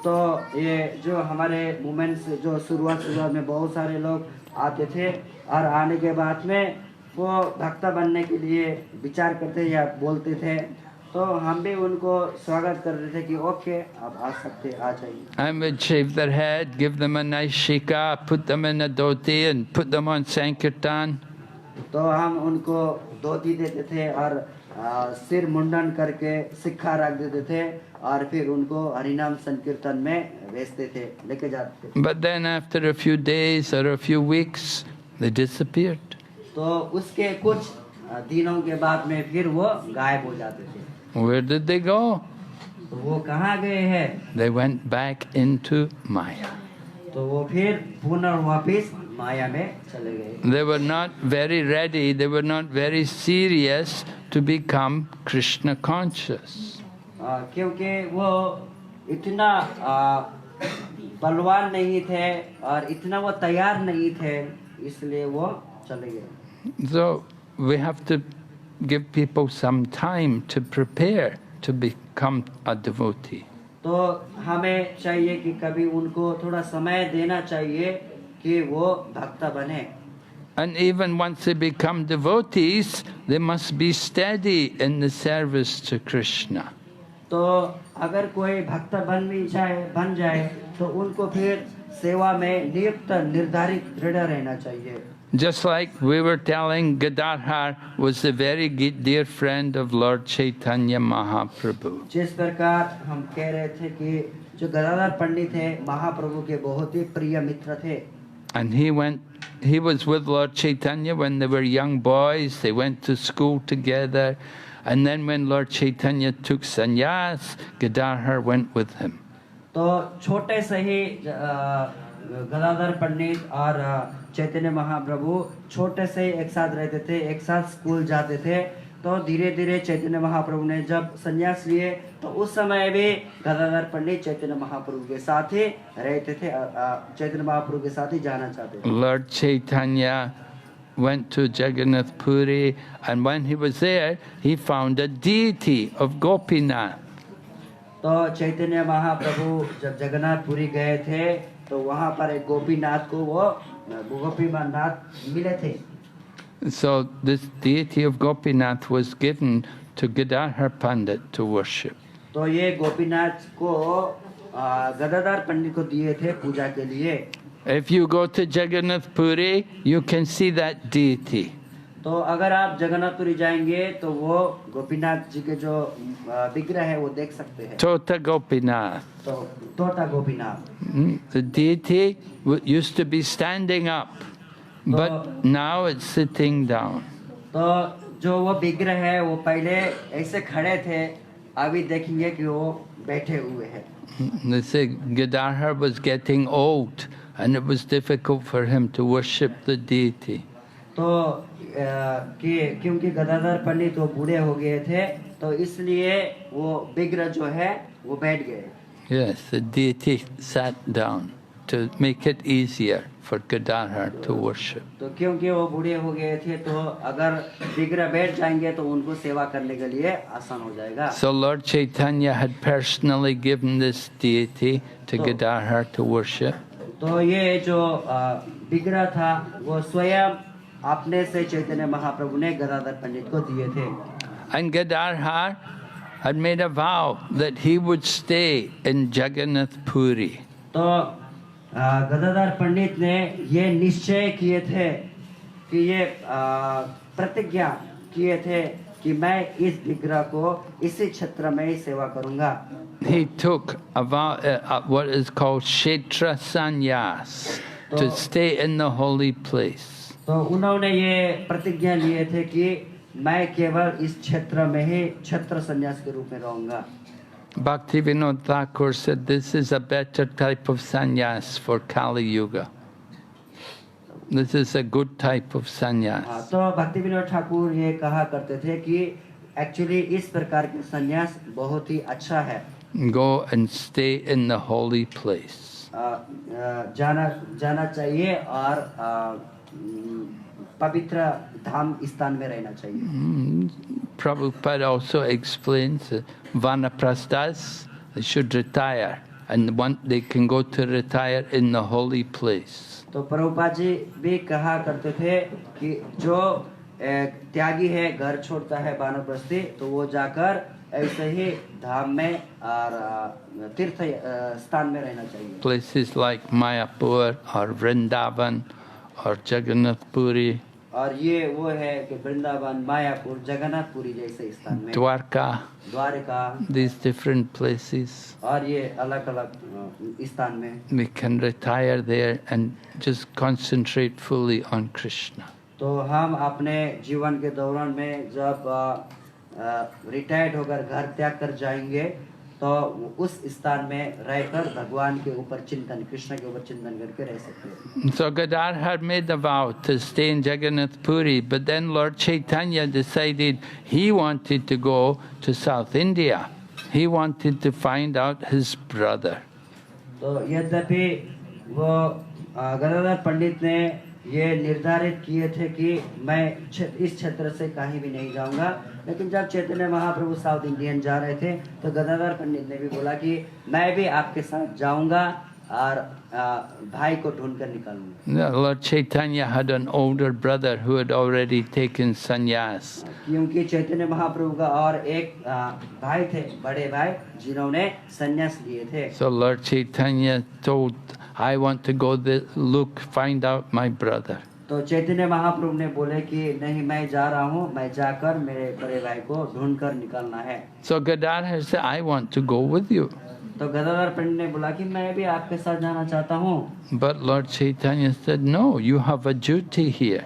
तो ये जो हमारे movement से जो शुरुआत में बहुत सारे लोग आते थे और आने के बाद में वो भक्त बनने के लिए विचार करते या बोलते थे, तो हम भी उनको स्वागत कर रहे थे कि ओके आप आ सकते, आ जाइए। And we'd shave their head, give them a nice shika, put them in a dhoti and put them on Sankirtan. तो हम उनको धोती देते थे और सिर मुंडन करके सिक्खा रख देते थे और फिर उनको हरिनाम संकीर्तन में भेजते थे, लेके जाते थे। But then after a few days or a few weeks, they disappeared. तो उसके कुछ दिनों के बाद में फिर वो गायब हो जाते थे। Where did they go? तो वो कहाँ गए हैं? They went back into Maya. तो वो फिर पुनः वापिस माया में चले गए। They were not very ready, they were not very serious to become Krishna conscious. क्योंकि वो इतना बलवान नहीं थे और इतना वो तैयार नहीं थे, इसलिए वो चले गए। So we have to give people some time to prepare to become a devotee. तो हमें चाहिए कि कभी उनको थोड़ा समय देना चाहिए कि वो भक्त बने। And even once they become devotees, they must be steady in the service to Krishna. तो अगर कोई भक्त बन जाए तो उनको फिर सेवा में नियुक्त निर्धारित दृढ़ रहना चाहिए। Just like we were telling, Gadadhar was a very dear friend of Lord Chaitanya Mahaprabhu. जिस प्रकार हम कह रहे थे कि जो गदाधर पंडित थे महाप्रभु के बहुत ही प्रिय मित्र थे। And he was with Lord Chaitanya when they were young boys. They went to school together. And then when Lord Chaitanya took sannyas, Gadadhar went with him. तो छोटे से ही गदाधर पंडित और चैतन्य महाप्रभु छोटे से ही एक साथ रहते थे, एक साथ स्कूल जाते थे। तो धीरे धीरे चैतन्य महाप्रभु ने जब संन्यास लिए तो उस समय भी गदाधर पंडित चैतन्य महाप्रभु के साथ ही रहते थे, चैतन्य महाप्रभु के साथ ही जाना चाहते थे। Lord Chaitanya went to Jagannath Puri, and when he was there, he found a deity of Gopinath. तो चैतन्य महाप्रभु जब जगन्नाथपुरी गए थे तो वहाँ पर एक गोपीनाथ को वो गोपीनाथ मिले थे। So this deity of Gopinath was given to Gadadhar Pandit to worship. तो ये गोपीनाथ को गदाधर पंडित को दिए थे पूजा के लिए। If you go to Jagannath Puri, you can see that deity. तो अगर आप जगन्नाथपुरी जाएंगे तो वो गोपीनाथ जी के जो विग्रह है वो देख सकते हैं। Tota Gopinath. तो तोता Gopinath. The deity used to be standing up, but now it's sitting down. तो जो वो विग्रह है वो पहले ऐसे खड़े थे, अभी देखेंगे कि वो बैठे हुए हैं। They say Gadadhar was getting old and it was difficult for him to worship the deity. तो क्योंकि गदाधर पंडित वो बूढ़े हो गए थे तो इसलिए वो विग्रह जो है वो बैठ गए। Yes, the deity sat down to make it easier for Gadadhar to worship. तो क्योंकि वो बूढ़े हो गए थे तो अगर विग्रह बैठ जाएंगे तो उनको सेवा करने के लिए आसान हो जाएगा। So Lord Chaitanya had personally given this deity to Gadadhar to worship. तो ये जो विग्रह था वो स्वयं अपने से चैतन्य महाप्रभु ने गदाधर पंडित को दिए थे। And Gadadhar had made a vow that he would stay in Jagannath Puri. तो गदाधर पंडित ने ये निश्चय किए थे कि ये प्रतिज्ञा किए थे कि मैं इस विग्रह को इसी क्षेत्र में ही सेवा करूंगा। He took a vow, what is called Kshetra Sannyas, to stay in the holy place. तो उन्होंने ये प्रतिज्ञा लिए थे कि मैं केवल इस क्षेत्र में ही छत्र संन्यास के रूप में रहूंगा। Bhaktivinoda Thakur said this is a better type of sannyas for Kali Yuga. This is a good type of sannyas. तो भक्ति विनोद ठाकुर ये कहा करते थे कि एक्चुअली इस प्रकार के संन्यास बहुत ही अच्छा है। Go and stay in the holy place. जाना चाहिए और पवित्र धाम स्थान में रहना चाहिए। Prabhupada also explains that Vanaprasthas, they should retire, and they can go to retire in the holy place. तो प्रभुपाद जी भी कहा करते थे कि जो त्यागी है घर छोड़ता है वानप्रस्थी तो वो जाकर ऐसे ही धाम में और तीर्थ स्थान में रहना चाहिए। Places like Mayapur or Vrindavan or Jagannath Puri, और ये वो है कि वृंदावन, मायापुर, जगन्नाथपुरी जैसे स्थान में, Dwarka, these different places. और ये अलग अलग स्थान में We can retire there and just concentrate fully on Krishna. तो हम अपने जीवन के दौरान में जब रिटायर्ड होकर घर त्याग कर जाएंगे तो उस स्थान में रहकर भगवान के ऊपर चिंतन, कृष्ण के ऊपर चिंतन करके रह सकते हैं। So Gadadhar had made the vow to stay in Jagannath Puri, but then Lord Chaitanya decided he wanted to go to South India. He wanted to find out his brother. तो यद्यपि वो गदाधर पंडित ने ये निर्धारित किए थे कि मैं इस क्षेत्र से कहीं भी नहीं जाऊंगा, लेकिन जब चैतन्य महाप्रभु साउथ इंडियन जा रहे थे तो गदाधर पंडित ने भी बोला कि मैं भी आपके साथ जाऊंगा और भाई को ढूंढ कर निकालूंगा। Lord Chaitanya had an older brother who had already taken sannyas. क्योंकि चैतन्य महाप्रभु का और एक भाई थे, बड़े भाई, जिन्होंने संन्यास लिए थे। So Lord Chaitanya told, I want to go look, find out my brother. तो चैतन्य महाप्रभु ने बोले कि नहीं, मैं जा रहा हूँ, मैं जाकर मेरे बड़े भाई को ढूंढ कर निकालना है। So Gadadhar said, I want to go with you. तो गदाधर पंडित ने बोला कि मैं भी आपके साथ जाना चाहता हूँ। But Lord Chaitanya said, no, you have a duty here.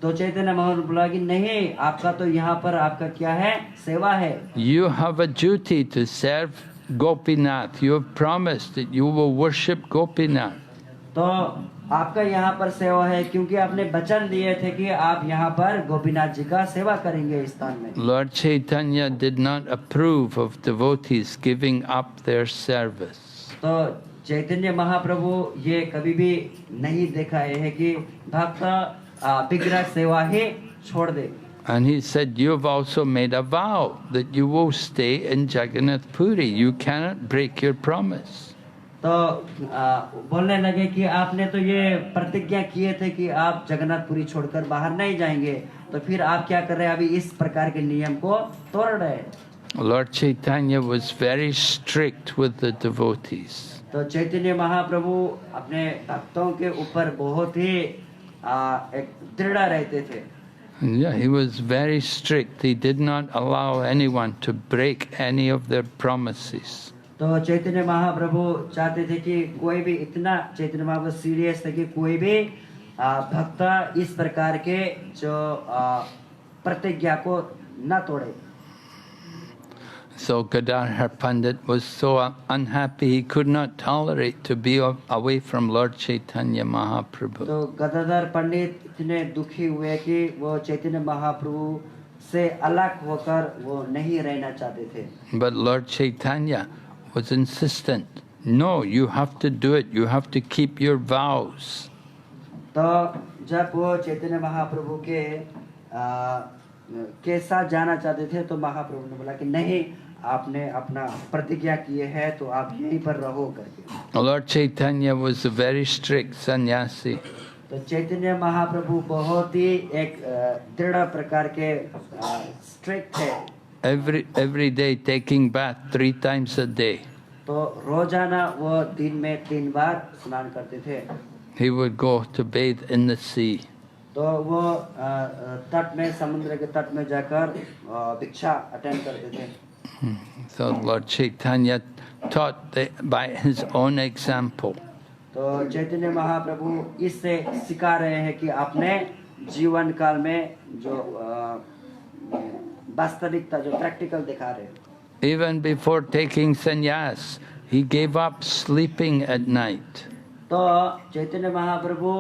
तो चैतन्य महाप्रभु बोला कि नहीं, आपका तो यहाँ पर आपका क्या है, सेवा है। You have a duty to serve Gopinath. You have promised that you will worship Gopinath. तो आपका यहाँ पर सेवा है क्योंकि आपने वचन दिए थे कि आप यहाँ पर गोपीनाथ जी का सेवा करेंगे इस स्थान में। Lord Chaitanya did not approve of devotees giving up their service. तो चैतन्य महाप्रभु ये कभी भी नहीं देखा है कि भक्त विग्रह सेवा ही छोड़ दे। And he said, you have also made a vow that you will stay in Jagannath Puri. You cannot break your promise. तो बोलने लगे कि आपने तो ये प्रतिज्ञा किए थे कि आप जगन्नाथपुरी छोड़कर बाहर नहीं जाएंगे, तो फिर आप क्या कर रहे हैं, अभी इस प्रकार के नियम को तोड़ रहे हैं। Lord Chaitanya was very strict with the devotees. तो चैतन्य महाप्रभु अपने भक्तों के ऊपर बहुत ही एक दृढ़ रहते थे। Yeah, he was very strict. He did not allow anyone to break any of their promises. तो चैतन्य महाप्रभु चाहते थे कि कोई भी, इतना चैतन्य महाप्रभु सीरियस थे कि कोई भी भक्त इस प्रकार के जो प्रतिज्ञा को न तोड़े। So Gadadhar Pandit was so unhappy, he could not tolerate to be away from Lord Chaitanya Mahaprabhu. तो गदाधर पंडित इतने दुखी हुए कि वो चैतन्य महाप्रभु से अलग होकर वो नहीं रहना चाहते थे। But Lord Chaitanya was insistent. No, you have to do it. You have to keep your vows. तो जब वो चैतन्य महाप्रभु के साथ जाना चाहते थे तो महाप्रभु ने बोला कि नहीं, आपने अपना प्रतिज्ञा किए है तो आप यहीं पर रहो करके। Lord Chaitanya was a very strict sannyasi. तो चैतन्य महाप्रभु बहुत ही एक दृढ़ प्रकार के स्ट्रिक्ट थे। Every day taking bath 3 times a day. तो रोजाना वो दिन में 3 बार स्नान करते थे। He would go to bathe in the sea. तो वो तट में, समुद्र के तट में जाकर भिक्षा अटेंड करते थे। So Lord Chaitanya taught by his own example. तो चैतन्य महाप्रभु इससे सिखा रहे हैं कि अपने जीवन काल में जो वास्तविकता, जो प्रैक्टिकल दिखा रहे हैं। Even before taking sannyas, he gave up sleeping at night. तो चैतन्य महाप्रभु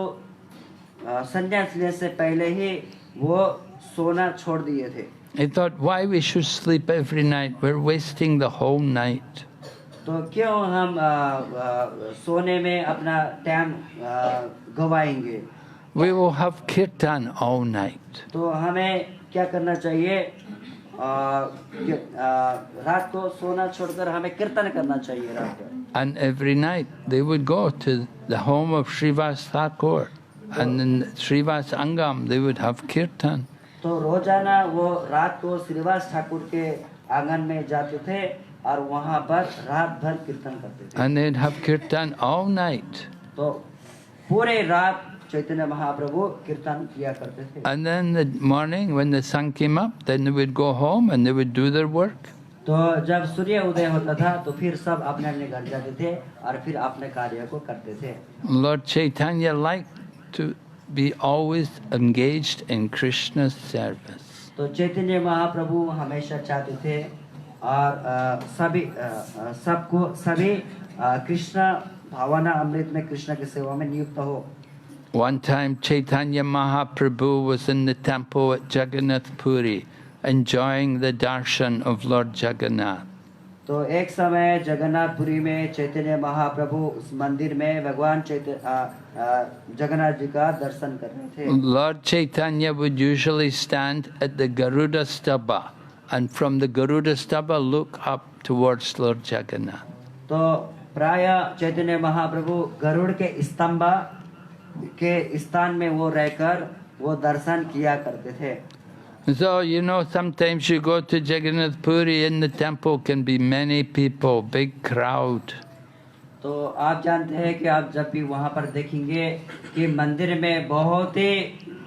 संन्यास लेने से पहले ही वो सोना छोड़ दिए थे। He thought, why we should sleep every night? We're wasting the whole night. तो क्यों हम सोने में अपना time गवाएंगे? We will have kirtan all night. तो हमें क्या करना चाहिए? रात को सोना छोड़कर हमें कीर्तन करना चाहिए रात को। And every night they would go to the home of Srivas Thakur, and in Srivas Angam they would have kirtan. तो रोजाना वो रात को श्रीवास ठाकुर के आंगन में जाते थे और वहाँ पर रात भर कीर्तन करते थे। And they'd have kirtan all night. तो पूरे रात चैतन्य महाप्रभु कीर्तन किया करते थे। And then the morning when the sun came up, then they would go home and they would do their work. तो जब सूर्य उदय होता था तो फिर सब अपने अपने घर जाते थे और फिर अपने कार्य को करते थे। Lord Chaitanya liked to be always engaged in Krishna's service. तो चैतन्य महाप्रभु हमेशा चाहते थे और सभी कृष्ण भावना अमृत में कृष्ण की सेवा में नियुक्त हो। One time Chaitanya Mahaprabhu was in the temple at Jagannath Puri, enjoying the darshan of Lord Jagannath. तो एक समय जगन्नाथपुरी में चैतन्य महाप्रभु उस मंदिर में भगवान जगन्नाथ जी का दर्शन कर रहे थे। Lord Chaitanya would usually stand at the Garuda Stamba, and from the Garuda Stamba look up towards Lord Jagannath. तो प्राय चैतन्य महाप्रभु गरुड़ के स्तंभ के स्थान में वो रहकर वो दर्शन किया करते थे। So, you know, sometimes you go to Jagannath Puri, in the temple can be many people, big crowd. तो आप जानते हैं कि आप जब भी वहाँ पर देखेंगे कि मंदिर में बहुत ही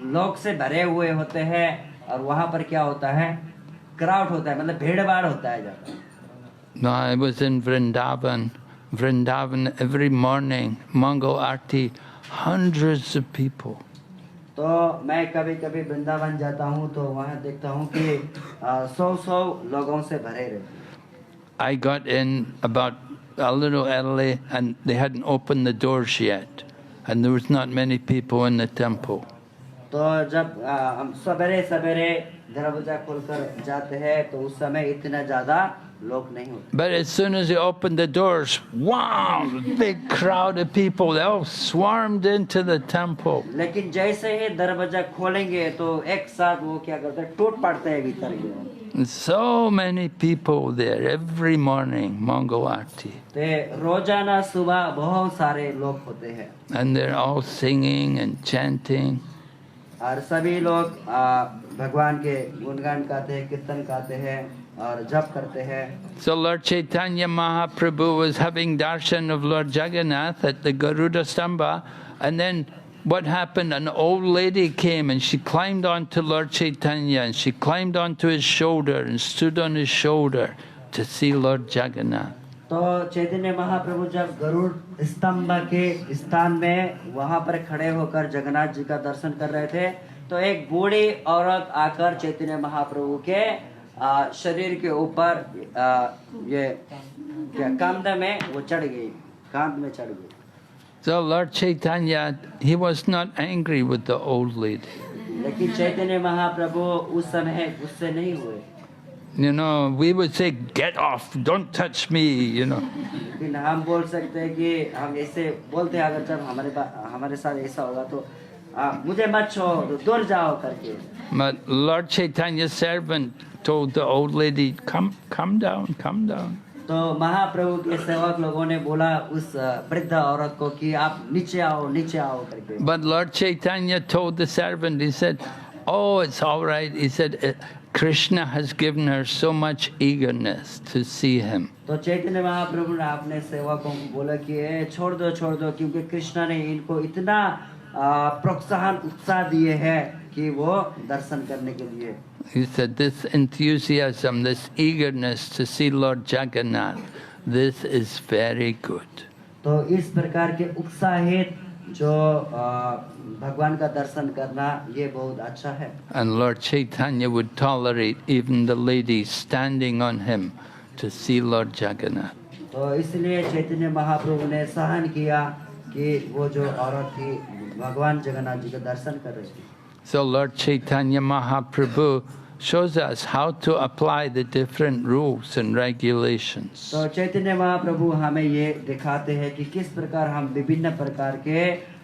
लोग से भरे हुए होते हैं और वहाँ पर क्या होता है, क्राउड होता है, मतलब भीड़ भाड़ होता है ज़्यादा। No, I was in Vrindavan. Vrindavan every morning, Mangal Aarti, hundreds of people. तो मैं कभी कभी वृंदावन जाता हूँ तो वहाँ देखता हूँ कि 100 लोगों से भरे रहते। I got in about a little early and they hadn't opened the doors yet, and there was not many people in the temple. तो जब हम सवेरे सवेरे दरवाजा खोलकर जाते हैं तो उस समय इतना ज़्यादा लोग नहीं होते। But as soon as they opened the doors, wow, big crowd of people, they all swarmed into the temple. लेकिन जैसे ही दरवाजा खोलेंगे तो एक साथ वो क्या करते हैं, टूट पड़ते हैं भीतर के। So many people there every morning, Mangal Aarti. तो रोजाना सुबह बहुत सारे लोग होते हैं And they're all singing and chanting. और सभी लोग भगवान के गुणगान गाते हैं, कीर्तन गाते हैं और जप करते हैं। So Lord Chaitanya Mahaprabhu was having darshan of Lord Jagannath at the Garuda Stamba, and then what happened? An old lady came and she climbed onto Lord Chaitanya and she climbed onto his shoulder and stood on his shoulder to see Lord Jagannath. तो चैतन्य महाप्रभु जब गरुड़ स्तंभ के स्थान में वहां पर खड़े होकर जगन्नाथ जी का दर्शन कर रहे थे तो एक बूढ़ी औरत आकर चैतन्य महाप्रभु के शरीर के ऊपर ये क्या कांध में वो चढ़ गई, कांध में चढ़ गई। So Lord Chaitanya, he was not angry with the old lady. लेकिन चैतन्य महाप्रभु उस समय गुस्से नहीं हुए। You know, we would say, get off, don't touch me, you know. लेकिन हम बोल सकते हैं कि हम ऐसे बोलते हैं अगर जब हमारे साथ ऐसा होगा तो मुझे मत छोड़ो, दूर जाओ करके। But Lord Chaitanya's servant told the old lady, come down, come down. तो महाप्रभु के सेवक लोगों ने बोला उस वृद्ध औरत को कि आप नीचे आओ करके। But Lord Chaitanya told the servant, he said, oh, it's all right. He said, Krishna has given her so much eagerness to see him. तो चैतन्य महाप्रभु ने अपने सेवकों को बोला कि छोड़ दो क्योंकि कृष्ण ने इनको इतना प्रोत्साहन उत्साह दिए हैं कि वो दर्शन करने के लिए। He said, this enthusiasm, this eagerness to see Lord Jagannath, this is very good. तो इस प्रकार के उत्साहित जो भगवान का दर्शन करना ये बहुत अच्छा है। And Lord Chaitanya would tolerate even the ladies standing on him to see Lord Jagannath. तो इसलिए चैतन्य महाप्रभु ने सहन किया कि वो जो औरत थी भगवान जगन्नाथ जी का दर्शन कर रही थी। So Lord Chaitanya Mahaprabhu shows us how to apply the different rules and regulations. तो चैतन्य महाप्रभु हमें ये दिखाते हैं कि किस प्रकार हम विभिन्न प्रकार के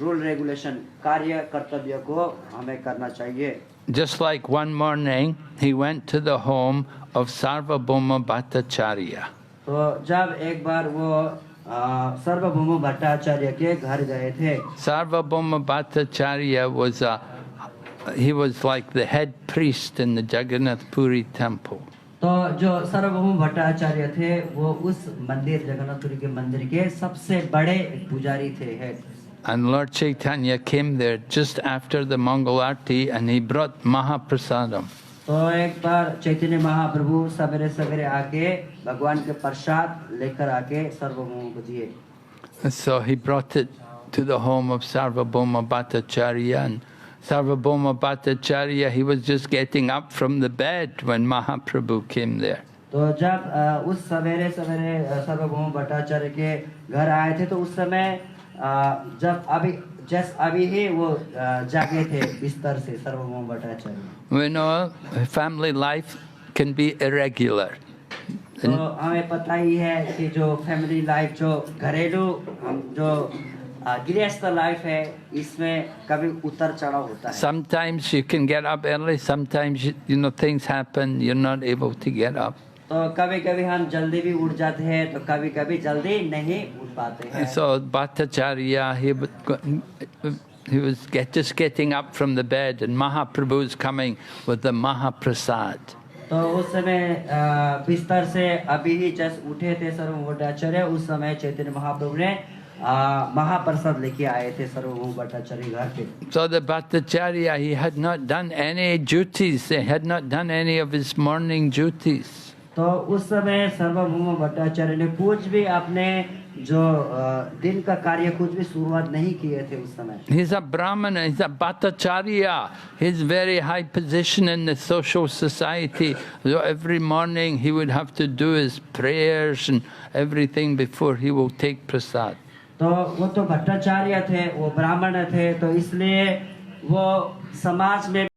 रूल रेगुलेशन कार्य कर्तव्य को हमें करना चाहिए। Just like one morning, he went to the home of Sarvabhauma Bhattacharya. तो जब एक बार वो सार्वभौम भट्टाचार्य के घर गए थे। Sarvabhauma Bhattacharya he was like the head priest in the Jagannath Puri temple. तो जो सार्वभौम भट्टाचार्य थे वो उस मंदिर जगन्नाथपुरी के मंदिर के सबसे बड़े पुजारी थे। And Lord Chaitanya came there just after the Mangal Aarti and he brought Mahaprasadam. तो एक बार चैतन्य महाप्रभु सवेरे सवेरे आके भगवान के प्रसाद लेकर आके सार्वभौम को दिए। So he brought it to the home of Sarvabhauma Bhattacharya. And Sarvabhauma Bhattacharya, he was just getting up from the bed when Mahaprabhu came there. तो जब उस सवेरे सवेरे सार्वभौम भट्टाचार्य के घर आए थे तो उस समय जब अभी ही वो जागे थे बिस्तर से सार्वभौम Bhattacharya. We know family life can be irregular. तो हमें पता ही है कि जो फैमिली लाइफ जो घरेलू जो गृहस्थ लाइफ है इसमें कभी उतर चढ़ाव होता है. Sometimes you can get up early, sometimes things happen, you're not able to get up. तो कभी कभी हम जल्दी भी उठ जाते हैं तो कभी कभी जल्दी नहीं उठ पाते हैं. So Bhattacharya, he was just getting up from the bed, and Mahaprabhu is coming with the Mahaprasad. तो उस समय बिस्तर से अभी ही जस्ट उठे थे सार्वभौम भट्टाचार्य. उस समय चैतन्य महाप्रभु ने महाप्रसाद लेके आए थे सार्वभौम भट्टाचार्य घर पे. So the Bhattacharya, he had not done any duties, he had not done any of his morning duties. तो उस समय सार्वभौम भट्टाचार्य ने कुछ भी अपने जो दिन का कार्य कुछ भी शुरुआत नहीं किए थे उस समय. He's a Brahmana, he's a Bhattacharya. He's very high position in the social society. So every morning he would have to do his prayers and everything before he will take prasad. तो वो तो भट्टाचार्य थे, वो ब्राह्मण थे, तो इसलिए वो समाज में